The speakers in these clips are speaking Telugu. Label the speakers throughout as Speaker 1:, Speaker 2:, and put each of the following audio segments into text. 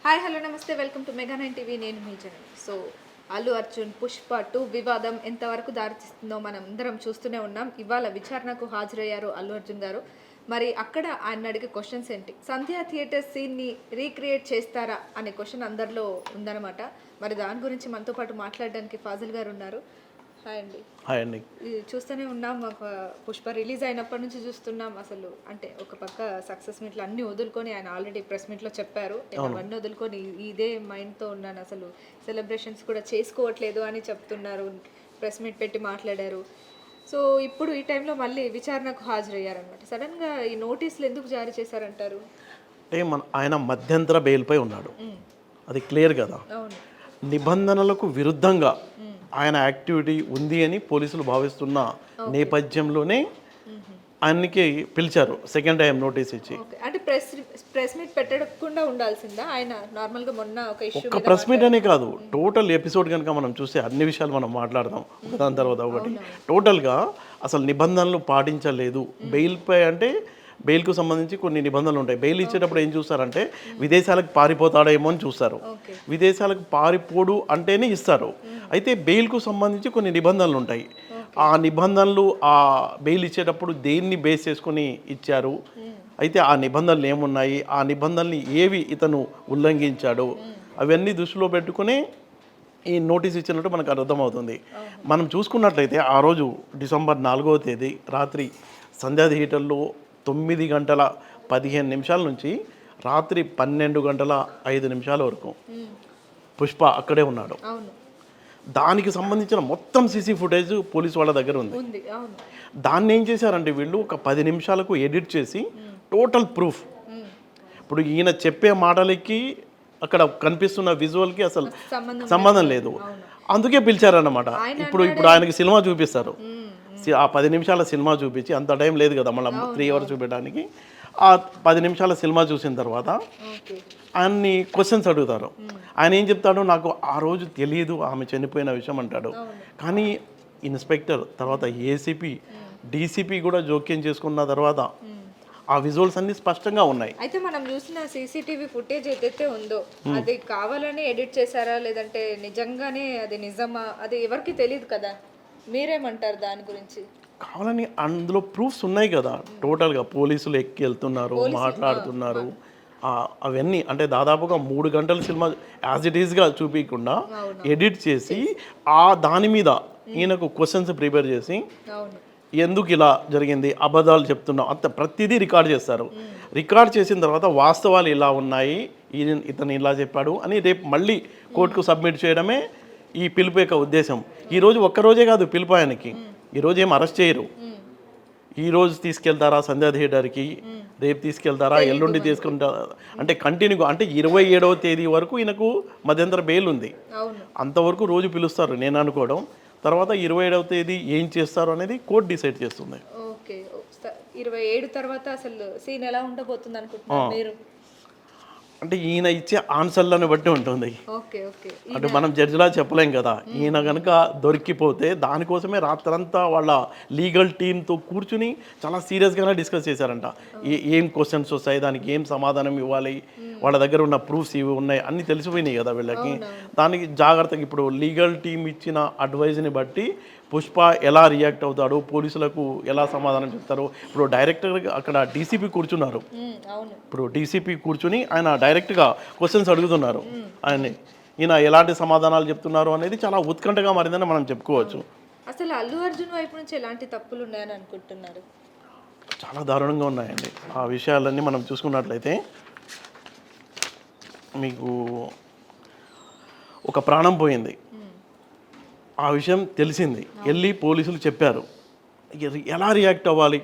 Speaker 1: హాయ్ హలో నమస్తే వెల్కమ్ టు మెగా 9 టీవీ. నేను మీ జనని. సో అల్లు అర్జున్ పుష్ప 2 వివాదం ఎంతవరకు దారితీస్తుందో మనం అందరం చూస్తూనే ఉన్నాం. ఇవాళ విచారణకు హాజరయ్యారు అల్లు అర్జున్ గారు. మరి అక్కడ ఆయన అడిగే క్వశ్చన్స్ ఏంటి, సంధ్యా థియేటర్ సీన్ని రీక్రియేట్ చేస్తారా అనే క్వశ్చన్ అందరిలో ఉందన్నమాట. మరి దాని గురించి మనతో పాటు మాట్లాడడానికి ఫాజిల్ గారు ఉన్నారు. హాయ్ అండి.
Speaker 2: హాయ్ అండి.
Speaker 1: చూస్తూనే ఉన్నాం, ఒక పుష్ప రిలీజ్ అయినప్పటి నుంచి చూస్తున్నాం. అసలు అంటే ఒక పక్క సక్సెస్ మీట్లు అన్ని వదులుకొని ఆయన ఆల్రెడీ ప్రెస్ మీట్లో చెప్పారు, నేను అవన్నీ వదులుకొని ఇదే మైండ్తో ఉన్నాను, అసలు సెలబ్రేషన్స్ కూడా చేసుకోవట్లేదు అని చెప్తున్నారు. ప్రెస్ మీట్ పెట్టి మాట్లాడారు. సో ఇప్పుడు ఈ టైంలో మళ్ళీ విచారణకు హాజరయ్యారనమాట. సడన్గా ఈ నోటీసులు ఎందుకు జారీ చేశారంటారు?
Speaker 2: అంటే ఆయన మధ్యంతర బెయిల్పై ఉన్నాడు, అది క్లియర్ కదా.
Speaker 1: అవును,
Speaker 2: నిబంధనలకు విరుద్ధంగా ఆయన యాక్టివిటీ ఉంది అని పోలీసులు భావిస్తున్న నేపథ్యంలోనే ఆయనకి పిలిచారు, సెకండ్ టైం నోటీస్ ఇచ్చి.
Speaker 1: అంటే ప్రెస్ మీట్ పెట్టకుండా ఉండాల్సిందా ఆయన? నార్మల్గా మొన్న ఒక ఇష్యూ,
Speaker 2: ఒక్క ప్రెస్ మీట్ అనే కాదు, టోటల్ ఎపిసోడ్ కనుక మనం చూస్తే అన్ని విషయాలు మనం మాట్లాడదాం దాని తర్వాత ఒకటి. టోటల్గా అసలు నిబంధనలు పాటించలేదు బెయిల్పై. అంటే బెయిల్కు సంబంధించి కొన్ని నిబంధనలు ఉంటాయి. బెయిల్ ఇచ్చేటప్పుడు ఏం చూస్తారంటే విదేశాలకు పారిపోతాడేమో అని చూస్తారు. విదేశాలకు పారిపోడు అంటేనే ఇస్తారు. అయితే బెయిల్కు సంబంధించి కొన్ని నిబంధనలు ఉంటాయి. ఆ నిబంధనలు ఆ బెయిల్ ఇచ్చేటప్పుడు దేన్ని బేస్ చేసుకొని ఇచ్చారు, అయితే ఆ నిబంధనలు ఏమున్నాయి, ఆ నిబంధనల్ని ఏవి ఇతను ఉల్లంఘించాడు, అవన్నీ దృష్టిలో పెట్టుకుని ఈ నోటీస్ ఇచ్చినట్టు మనకు అర్థమవుతుంది. మనం చూసుకున్నట్లయితే ఆ రోజు డిసెంబర్ 4వ తేదీ రాత్రి సంధ్యా థియేటర్లో 9:15 నుంచి రాత్రి 12:05 వరకు పుష్ప అక్కడే ఉన్నాడు. దానికి సంబంధించిన మొత్తం సీసీ ఫుటేజ్ పోలీసు వాళ్ళ దగ్గర ఉంది. దాన్ని ఏం చేశారంటే వీళ్ళు ఒక 10 నిమిషాలకు ఎడిట్ చేసి టోటల్ ప్రూఫ్, ఇప్పుడు ఈయన చెప్పే మాటలకి అక్కడ కనిపిస్తున్న విజువల్కి అసలు సంబంధం లేదు, అందుకే పిలిచారన్నమాట. ఇప్పుడు ఆయనకి సినిమా చూపిస్తారు, ఆ 10 నిమిషాల సినిమా చూపించి, అంత టైం లేదు కదా మళ్ళీ 3 hours చూపించడానికి. ఆ 10 నిమిషాల సినిమా చూసిన తర్వాత ఆయన్ని క్వశ్చన్స్ అడుగుతారు. ఆయన ఏం చెప్తాడు, నాకు ఆ రోజు తెలియదు ఆమె చనిపోయిన విషయం అంటాడు. కానీ ఇన్స్పెక్టర్ తర్వాత ఏసీపీ డీసీపీ కూడా జోక్యం చేసుకున్న తర్వాత ఆ విజువల్స్ అన్ని స్పష్టంగా ఉన్నాయి.
Speaker 1: అయితే మనం చూసిన సీసీటీవీ ఫుటేజ్ ఏదైతే ఉందో అది కావాలని ఎడిట్ చేశారా లేదంటే నిజంగానే అది నిజమా, అది ఎవరికి తెలియదు కదా, మీరేమంటారు దాని గురించి?
Speaker 2: కావాలని అందులో ప్రూఫ్స్ ఉన్నాయి కదా, టోటల్గా పోలీసులు ఎక్కి వెళ్తున్నారు, మాట్లాడుతున్నారు, అవన్నీ. అంటే దాదాపుగా 3 గంటల సినిమా యాజ్ ఇట్ ఈస్గా చూపించకుండా ఎడిట్ చేసి దాని మీద ఈయనకు క్వశ్చన్స్ ప్రిపేర్ చేసి ఎందుకు ఇలా జరిగింది, అబద్ధాలు చెప్తున్నాం అంత ప్రతిదీ రికార్డ్ చేస్తారు. రికార్డ్ చేసిన తర్వాత వాస్తవాలు ఇలా ఉన్నాయి, ఇతను ఇలా చెప్పాడు అని రేపు మళ్ళీ కోర్టుకు సబ్మిట్ చేయడమే ఈ పిలుపు యొక్క ఉద్దేశం. ఈరోజు ఒక్కరోజే కాదు పిలుపు ఆయనకి, ఈరోజు ఏం అరెస్ట్ చేయరు. ఈరోజు తీసుకెళ్తారా సంధ్యా థియేటర్కి, రేపు తీసుకెళ్తారా, ఎల్లుండి తీసుకుంటారా అంటే కంటిన్యూగా, అంటే 27వ తేదీ వరకు ఈయనకు మధ్యంతర బెయిల్ ఉంది. అంతవరకు రోజు పిలుస్తారు నేను అనుకోవడం. తర్వాత 27వ తేదీ ఏం చేస్తారు అనేది కోర్టు డిసైడ్ చేస్తుంది.
Speaker 1: ఓకే, 27 తర్వాత అసలు సీన్ ఎలా ఉండబోతుంది అనుకుంటున్నారు మీరు?
Speaker 2: అంటే ఈయన ఇచ్చే ఆన్సర్లను బట్టి ఉంటుంది. అంటే మనం జడ్జిలా చెప్పలేం కదా. ఈయన కనుక దొరికిపోతే దానికోసమే రాత్రంతా వాళ్ళ లీగల్ టీంతో కూర్చుని చాలా సీరియస్గానే డిస్కస్ చేశారంట. ఏం క్వశ్చన్స్ వస్తాయి, దానికి ఏం సమాధానం ఇవ్వాలి, వాళ్ళ దగ్గర ఉన్న ప్రూఫ్స్ ఇవి ఉన్నాయి అన్నీ తెలిసిపోయినాయి కదా వీళ్ళకి. దానికి జాగ్రత్తగా ఇప్పుడు లీగల్ టీం ఇచ్చిన అడ్వైజ్ని బట్టి పుష్ప ఎలా రియాక్ట్ అవుతాడు, పోలీసులకు ఎలా సమాధానం చెప్తారు. ఇప్పుడు డైరెక్టర్ అక్కడ డీసీపీ కూర్చున్నారు, ఇప్పుడు డీసీపీ కూర్చుని ఆయన డైరెక్ట్గా క్వశ్చన్స్ అడుగుతున్నారు ఆయన్ని. ఈయన ఎలాంటి సమాధానాలు చెప్తున్నారు అనేది చాలా ఉత్కంఠగా మారిందని మనం చెప్పుకోవచ్చు.
Speaker 1: అసలు అల్లు అర్జున్ వైపు నుంచి ఎలాంటి తప్పులు ఉన్నాయని అనుకుంటున్నారు?
Speaker 2: చాలా దారుణంగా ఉన్నాయండి. ఆ విషయాలన్నీ మనం చూసుకున్నట్లయితే మీకు ఒక ప్రాణం పోయింది, ఆ విషయం తెలిసింది, వెళ్ళి పోలీసులు చెప్పారు, ఎలా రియాక్ట్ అవ్వాలి?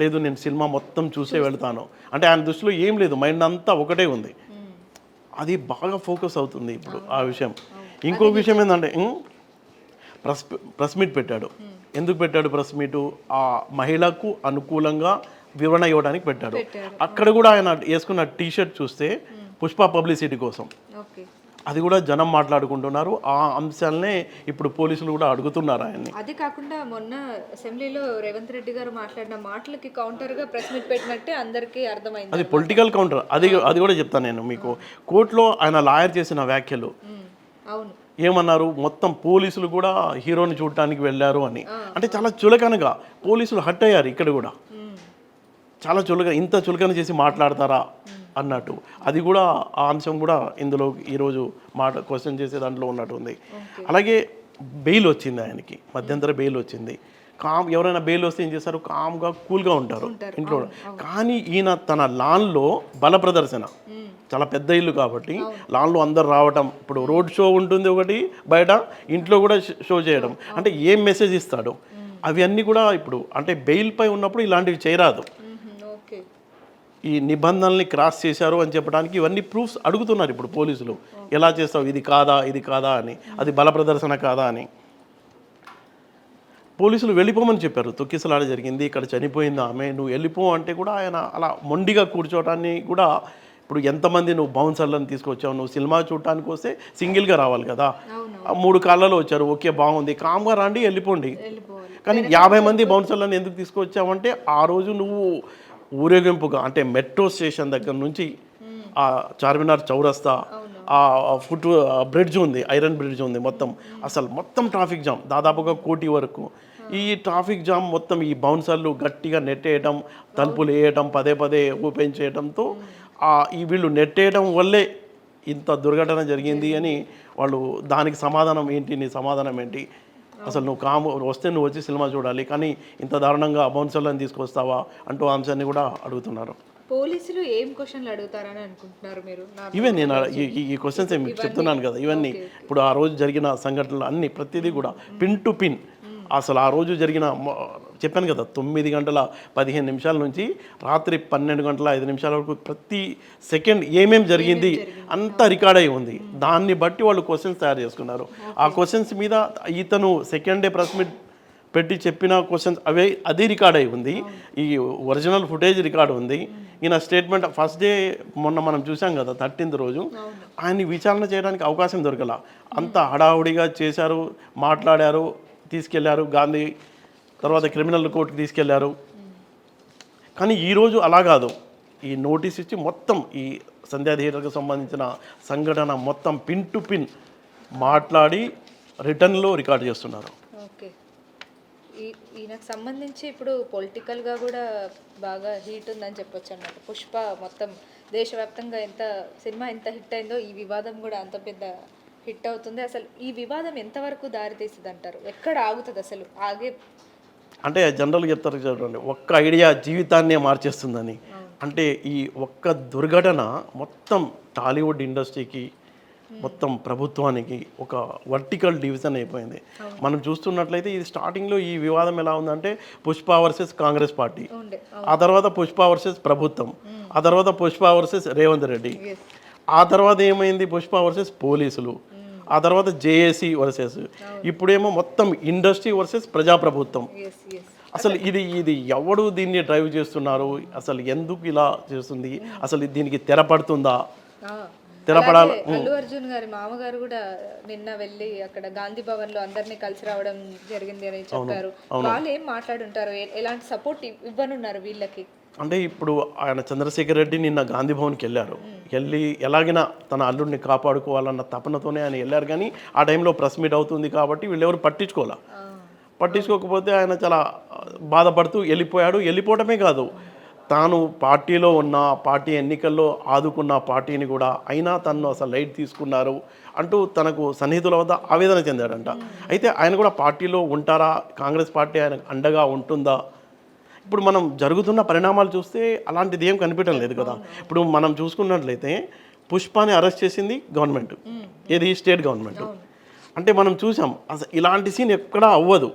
Speaker 2: లేదు నేను సినిమా మొత్తం చూసే వెళ్తాను అంటే ఆయన దృష్టిలో ఏం లేదు, మైండ్ అంతా ఒకటే ఉంది, అది బాగా ఫోకస్ అవుతుంది ఇప్పుడు ఆ విషయం. ఇంకొక విషయం ఏంటంటే ప్రెస్ మీట్ పెట్టాడు. ఎందుకు పెట్టాడు ప్రెస్ మీటు? ఆ మహిళకు అనుకూలంగా వివరణ ఇవ్వడానికి పెట్టాడు. అక్కడ కూడా ఆయన వేసుకున్న టీషర్ట్ చూస్తే పుష్ప పబ్లిసిటీ కోసం, అది కూడా జనం మాట్లాడుకుంటున్నారు. ఆ అంశాలనే ఇప్పుడు పోలీసులు కూడా అడుగుతున్నారు ఆయన్ని.
Speaker 1: అది కాకుండా మొన్న అసెంబ్లీలో రేవంత్ రెడ్డి గారు మాట్లాడిన మాటలకి కౌంటర్గా ప్రెస్ మీట్ పెట్టినట్టే అందరికీ అర్థమైంది.
Speaker 2: అది పొలిటికల్ కౌంటర్. అది కూడా చెప్తాను నేను మీకు. కోర్టులో ఆయన లాయర్ చేసిన వ్యాఖ్యలు
Speaker 1: అవును,
Speaker 2: ఏమన్నారు, మొత్తం పోలీసులు కూడా హీరోని చూడటానికి వెళ్ళారు అని. అంటే చాలా చులకనగా పోలీసులు హట్ అయ్యారు ఇక్కడ కూడా. చాలా ఇంత చులకన చేసి మాట్లాడతారా అన్నట్టు. అది కూడా ఆ అంశం కూడా ఇందులో ఈరోజు క్వశ్చన్ చేసే దాంట్లో ఉన్నట్టుంది. అలాగే బెయిల్ వచ్చింది ఆయనకి, మధ్యంతర బెయిల్ వచ్చింది. ఎవరైనా బెయిల్ వస్తే ఏం చేస్తారు, కామ్గా కూల్గా ఉంటారు ఇంట్లో. కానీ ఈయన తన లాన్లో బల ప్రదర్శన, చాలా పెద్ద ఇల్లు కాబట్టి లాన్లో అందరు రావటం, ఇప్పుడు రోడ్ షో ఉంటుంది ఒకటి, బయట ఇంట్లో కూడా షో చేయడం, అంటే ఏం మెసేజ్ ఇస్తాడు అవి అన్నీ కూడా ఇప్పుడు అంటే బెయిల్ పై ఉన్నప్పుడు ఇలాంటివి చేయరాదు. ఈ నిబంధనల్ని క్రాస్ చేశారు అని చెప్పడానికి ఇవన్నీ ప్రూఫ్స్ అడుగుతున్నారు ఇప్పుడు పోలీసులు. ఎలా చేస్తావు, ఇది కాదా అని, అది బల ప్రదర్శన కాదా అని. పోలీసులు వెళ్ళిపోమని చెప్పారు. తొక్కిసలాట జరిగింది, ఇక్కడ చనిపోయింది ఆమె, నువ్వు వెళ్ళిపో అంటే కూడా ఆయన అలా మొండిగా కూర్చోవటాన్ని కూడా, ఇప్పుడు ఎంతమంది నువ్వు బౌన్సర్లను తీసుకొచ్చావు, నువ్వు సినిమా చూడటానికి వస్తే సింగిల్గా రావాలి కదా, 3 కాళ్ళలో వచ్చారు, ఓకే బాగుంది, కామ్గా రండి వెళ్ళిపోండి. కానీ 50 మంది బౌన్సర్లను ఎందుకు తీసుకొచ్చావంటే ఆ రోజు నువ్వు ఊరేగింపుగా అంటే మెట్రో స్టేషన్ దగ్గర నుంచి ఆ చార్మినార్ చౌరస్తా, ఆ ఫుట్ బ్రిడ్జ్ ఉంది, ఐరన్ బ్రిడ్జ్ ఉంది, మొత్తం ట్రాఫిక్ జామ్, దాదాపుగా 1 కోటి వరకు. ఈ ట్రాఫిక్ జామ్ మొత్తం ఈ బౌన్సర్లు గట్టిగా నెట్టేయటం, తలుపులు వేయటం, పదే ఓపెన్ చేయడంతో ఈ వీళ్ళు నెట్టేయడం వల్లే ఇంత దుర్ఘటన జరిగింది అని వాళ్ళు. దానికి సమాధానం ఏంటి, నీ సమాధానం ఏంటి, అసలు నువ్వు వస్తే నువ్వు వచ్చి సినిమా చూడాలి, కానీ ఇంత దారుణంగా బౌన్సర్లను తీసుకొస్తావా అంటూ అంశాన్ని కూడా అడుగుతున్నారు.
Speaker 1: పోలీసులు ఏం క్వశ్చన్లు అడుగుతారని అనుకుంటున్నారు మీరు?
Speaker 2: ఇవే నేను ఈ క్వశ్చన్స్ మీకు చెప్తున్నాను కదా, ఇవన్నీ ఇప్పుడు ఆ రోజు జరిగిన సంఘటనలు అన్నీ ప్రతిదీ కూడా పిన్ టు పిన్. అసలు ఆ రోజు జరిగిన, చెప్పాను కదా, 9 గంటల 15 నిమిషాల నుంచి రాత్రి 12 గంటల 5 నిమిషాల వరకు ప్రతి సెకండ్ ఏమేమి జరిగింది అంతా రికార్డ్ అయి ఉంది. దాన్ని బట్టి వాళ్ళు క్వశ్చన్స్ తయారు చేసుకున్నారు. ఆ క్వశ్చన్స్ మీద ఇతను సెకండ్ డే ప్రెస్ మీట్ పెట్టి చెప్పిన క్వశ్చన్స్ అది రికార్డ్ అయి ఉంది. ఈ ఒరిజినల్ ఫుటేజ్ రికార్డ్ ఉంది. ఈయన స్టేట్మెంట్ ఫస్ట్ డే మొన్న మనం చూసాం కదా, 13th రోజు ఆయన్ని విచారణ చేయడానికి అవకాశం దొరకల. అంత హడావుడిగా చేశారు, మాట్లాడారు, తీసుకెళ్లారు గాంధీ, తర్వాత క్రిమినల్ కోర్టుకి తీసుకెళ్లారు. కానీ ఈరోజు అలా కాదు, ఈ నోటీస్ ఇచ్చి మొత్తం ఈ సంధ్యా థియేటర్కి సంబంధించిన సంఘటన మొత్తం పిన్ టు పిన్ మాట్లాడి రిటర్న్లో రికార్డ్ చేస్తున్నారు.
Speaker 1: ఓకే, ఈయనకు సంబంధించి ఇప్పుడు పొలిటికల్గా కూడా బాగా హీట్ ఉందని చెప్పొచ్చు అన్నమాట. పుష్ప మొత్తం దేశవ్యాప్తంగా సినిమా ఎంత హిట్ అయిందో ఈ వివాదం కూడా అంత పెద్ద హిట్ అవుతుంది. అసలు ఈ వివాదం ఎంతవరకు దారితీస్తుంది అంటారు? ఎక్కడ ఆగుతుంది అసలు?
Speaker 2: అంటే జనరల్గా చెప్తారు చూడండి, ఒక్క ఐడియా జీవితాన్నే మార్చేస్తుందని. అంటే ఈ ఒక్క దుర్ఘటన మొత్తం టాలీవుడ్ ఇండస్ట్రీకి, మొత్తం ప్రభుత్వానికి ఒక వర్టికల్ డివిజన్ అయిపోయింది. మనం చూస్తున్నట్లయితే ఇది స్టార్టింగ్లో ఈ వివాదం ఎలా ఉందంటే పుష్ప వర్సెస్ కాంగ్రెస్ పార్టీ, ఆ తర్వాత పుష్ప వర్సెస్ ప్రభుత్వం, ఆ తర్వాత పుష్ప వర్సెస్ రేవంత్ రెడ్డి, ఆ తర్వాత ఏమైంది పుష్ప వర్సెస్ పోలీసులు, ఆ తర్వాత జేఏసీ వర్సెస్, ఇప్పుడేమో మొత్తం ఇండస్ట్రీ వర్సెస్ ప్రజాప్రభుత్వం. అసలు ఇది ఎవడు దీన్ని డ్రైవ్ చేస్తున్నారు, అసలు ఎందుకు ఇలా చేస్తుంది, అసలు దీనికి తెరపడుతుందా? తెరపడాలి.
Speaker 1: అల్లు అర్జున్ గారి మామగారు కూడా నిన్న వెళ్ళి అక్కడ గాంధీ భవన్ లో అందరినీ కలిసి రావడం జరిగింది అని చెప్పారు. వాళ్ళు ఏం మాట్లాడుంటారు, ఎలాంటి సపోర్ట్ ఇవ్వనున్నారు వీళ్ళకి?
Speaker 2: అంటే ఇప్పుడు ఆయన చంద్రశేఖర్ రెడ్డి నిన్న గాంధీ భవన్కి వెళ్ళి ఎలాగైనా తన అల్లుడిని కాపాడుకోవాలన్న తపనతోనే ఆయన వెళ్ళారు. కానీ ఆ టైంలో ప్రెస్ మీట్ అవుతుంది కాబట్టి వీళ్ళెవరు పట్టించుకోకపోతే ఆయన చాలా బాధపడుతూ వెళ్ళిపోయాడు. వెళ్ళిపోవడమే కాదు, తాను పార్టీలో ఉన్న, పార్టీ ఎన్నికల్లో ఆదుకున్న పార్టీని కూడా అయినా తను అసలు లైట్ తీసుకున్నారు అంటూ తనకు సన్నిహితుల వద్ద ఆవేదన చెందాడంట. అయితే ఆయన కూడా పార్టీలో ఉంటారా, కాంగ్రెస్ పార్టీ ఆయన అండగా ఉంటుందా? ఇప్పుడు మనం జరుగుతున్న పరిణామాలు చూస్తే అలాంటిది ఏం కనిపించడం లేదు కదా. ఇప్పుడు మనం చూసుకున్నట్లయితే పుష్పాని అరెస్ట్ చేసింది గవర్నమెంట్, ఏది స్టేట్ గవర్నమెంట్. అంటే మనం చూసాం అసలు ఇలాంటి సీన్ ఎక్కడా అవ్వదు.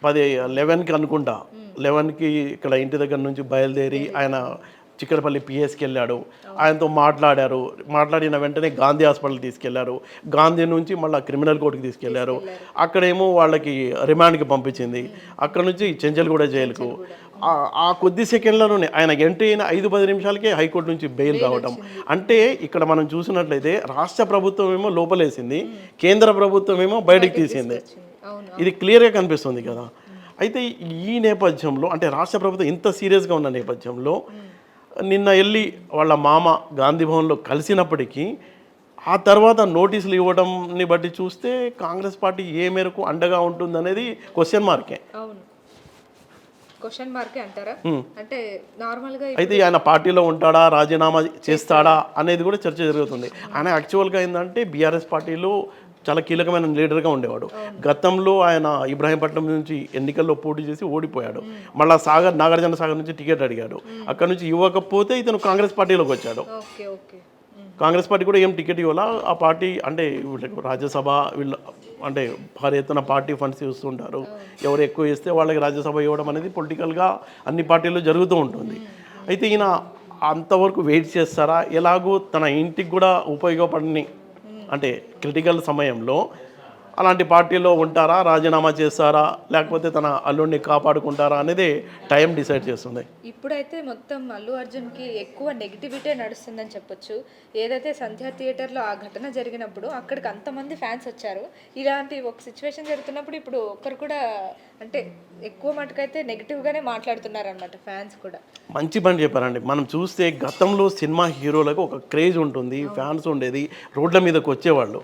Speaker 2: 11కి అనుకుంటా, 11కి ఇక్కడ ఇంటి దగ్గర నుంచి బయలుదేరి ఆయన చిక్కడపల్లి పిఎస్కి వెళ్ళాడు. ఆయనతో మాట్లాడిన వెంటనే గాంధీ హాస్పిటల్ తీసుకెళ్లారు. గాంధీ నుంచి మళ్ళీ క్రిమినల్ కోర్టుకి తీసుకెళ్లారు. అక్కడేమో వాళ్ళకి రిమాండ్కి పంపించింది. అక్కడ నుంచి చెంచల్గూడ జైలుకు, ఆ కొద్ది సెకండ్లలోనే ఆయన ఎంట్రీ అయిన 5-10 నిమిషాలకే హైకోర్టు నుంచి బెయిల్ రావడం. అంటే ఇక్కడ మనం చూసినట్లయితే రాష్ట్ర ప్రభుత్వం ఏమో లోపలేసింది, కేంద్ర ప్రభుత్వం ఏమో బయటకు తీసింది.
Speaker 1: అవును.
Speaker 2: ఇది క్లియర్గా కనిపిస్తుంది కదా. అయితే ఈ నేపథ్యంలో అంటే రాష్ట్ర ప్రభుత్వం ఇంత సీరియస్గా ఉన్న నేపథ్యంలో నిన్న వెళ్ళి వాళ్ళ మామ గాంధీ భవన్లో కలిసినప్పటికీ ఆ తర్వాత నోటీసులు ఇవ్వడంని బట్టి చూస్తే కాంగ్రెస్ పార్టీ ఏ మేరకు అండగా ఉంటుందనేది క్వశ్చన్ మార్కే.
Speaker 1: అవును, క్వశ్చన్ మార్కే అంటారా? అంటే నార్మల్గా
Speaker 2: అయితే ఆయన పార్టీలో ఉంటాడా, రాజీనామా చేస్తాడా అనేది కూడా చర్చ జరుగుతుంది. ఆయన యాక్చువల్గా ఏంటంటే బీఆర్ఎస్ పార్టీలో చాలా కీలకమైన లీడర్గా ఉండేవాడు. గతంలో ఆయన ఇబ్రాహీంపట్నం నుంచి ఎన్నికల్లో పోటీ చేసి ఓడిపోయాడు. మళ్ళీ నాగార్జున సాగర్ నుంచి టికెట్ అడిగాడు. అక్కడ నుంచి ఇవ్వకపోతే ఇతను కాంగ్రెస్ పార్టీలోకి వచ్చాడు.
Speaker 1: Okay okay.
Speaker 2: కాంగ్రెస్ పార్టీ కూడా ఏం టికెట్ ఇవ్వాలా, ఆ పార్టీ అంటే వీళ్ళకి రాజ్యసభ వీళ్ళు అంటే భారీ ఎత్తున పార్టీ ఫండ్స్ ఇస్తుంటారు. ఎవరు ఎక్కువ ఇస్తే వాళ్ళకి రాజ్యసభ ఇవ్వడం అనేది పొలిటికల్గా అన్ని పార్టీల్లో జరుగుతూ ఉంటుంది. అయితే ఈయన అంతవరకు వెయిట్ చేస్తారా, ఎలాగో తన ఇంటికి కూడా ఉపయోగపడని అంటే క్రిటికల్ సమయంలో అలాంటి పార్టీలో ఉంటారా, రాజీనామా చేస్తారా, లేకపోతే తన అల్లుడిని కాపాడుకుంటారా అనేది టైం డిసైడ్ చేస్తుంది.
Speaker 1: ఇప్పుడైతే మొత్తం అల్లు అర్జున్కి ఎక్కువ నెగిటివిటీ నడుస్తుందని చెప్పొచ్చు. ఏదైతే సంధ్యా థియేటర్లో ఆ ఘటన జరిగినప్పుడు అక్కడికి అంతమంది ఫ్యాన్స్ వచ్చారు. ఇలాంటి ఒక సిచ్యువేషన్ జరుగుతున్నప్పుడు ఇప్పుడు ఒక్కరు కూడా అంటే ఎక్కువ మటుకైతే నెగిటివ్గానే మాట్లాడుతున్నారు అనమాట ఫ్యాన్స్ కూడా.
Speaker 2: మంచి పని చెప్పారండి. మనం చూస్తే గతంలో సినిమా హీరోలకు ఒక క్రేజ్ ఉంటుంది, ఫ్యాన్స్ ఉండేది, రోడ్ల మీదకి వచ్చేవాళ్ళు.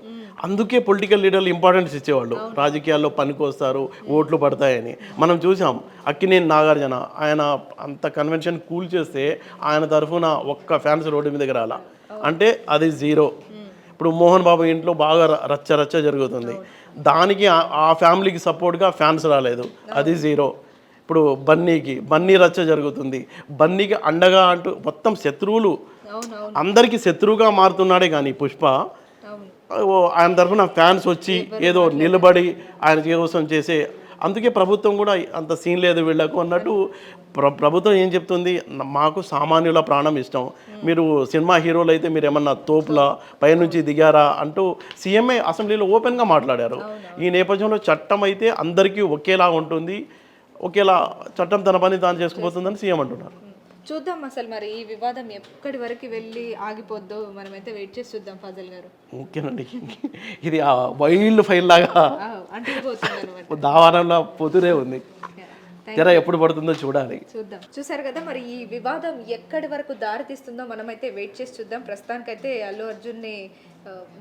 Speaker 2: అందుకే పొలిటికల్ లీడర్లు ఇంపార్టెన్స్ ఇచ్చేవాళ్ళు, రాజకీయాల్లో పనికి వస్తారు, ఓట్లు పడతాయని. మనం చూసాం అక్కినేని నాగార్జున, ఆయన అంత కన్వెన్షన్ కూల్ చేస్తే ఆయన తరఫున ఒక్క ఫ్యాన్స్ రోడ్డు మీదకి రాలా అంటే అది జీరో. ఇప్పుడు మోహన్ బాబు ఇంట్లో బాగా రచ్చ జరుగుతుంది, దానికి ఆ ఫ్యామిలీకి సపోర్ట్గా ఫ్యాన్స్ రాలేదు, అది జీరో. ఇప్పుడు బన్నీ రచ్చ జరుగుతుంది, బన్నీకి అండగా అంటూ మొత్తం శత్రువులు, అందరికీ శత్రువుగా మారుతున్నాడే కానీ పుష్ప ఆయన తరఫున ఫ్యాన్స్ వచ్చి ఏదో నిలబడి ఆయన కోసం చేసే, అందుకే ప్రభుత్వం కూడా అంత సీన్ లేదు వీళ్ళకు అన్నట్టు ప్రభుత్వం ఏం చెప్తుంది, మాకు సామాన్యుల ప్రాణం ఇష్టం, మీరు సినిమా హీరోలు అయితే మీరు ఏమన్నా తోపులా పైనుంచి దిగారా అంటూ సీఎంఏ అసెంబ్లీలో ఓపెన్గా మాట్లాడారు. ఈ నేపథ్యంలో చట్టం అయితే అందరికీ ఒకేలా ఉంటుంది, ఒకేలా చట్టం తన పని తాను చేసుకుపోతుందని సీఎం అంటున్నారు.
Speaker 1: చూద్దాం అసలు మరి ఈ వివాదం ఎక్కడి వరకు వెళ్ళి ఆగిపోద్దో మనమైతే వెయిట్ చేసి చూద్దాం ఫజల్ గారు.
Speaker 2: ఓకేనండి, ఇది ఆ వైల్డ్ ఫైర్ లాగా దావానంలో పొతురే ఉంది, తెర ఎప్పుడు పడుతుందో చూడాలి.
Speaker 1: చూద్దాం. చూసారు కదా మరి ఈ వివాదం ఎక్కడి వరకు దారి తీస్తుందో మనమైతే వెయిట్ చేసి చూద్దాం. ప్రస్తుతానికైతే అల్లు అర్జున్ని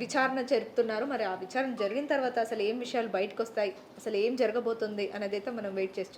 Speaker 1: విచారణ జరుపుతున్నారు. మరి ఆ విచారణ జరిగిన తర్వాత అసలు ఏం విషయాలు బయటకు వస్తాయి, అసలు ఏం జరగబోతుంది అనేది అయితే మనం వెయిట్ చేసి చూద్దాం.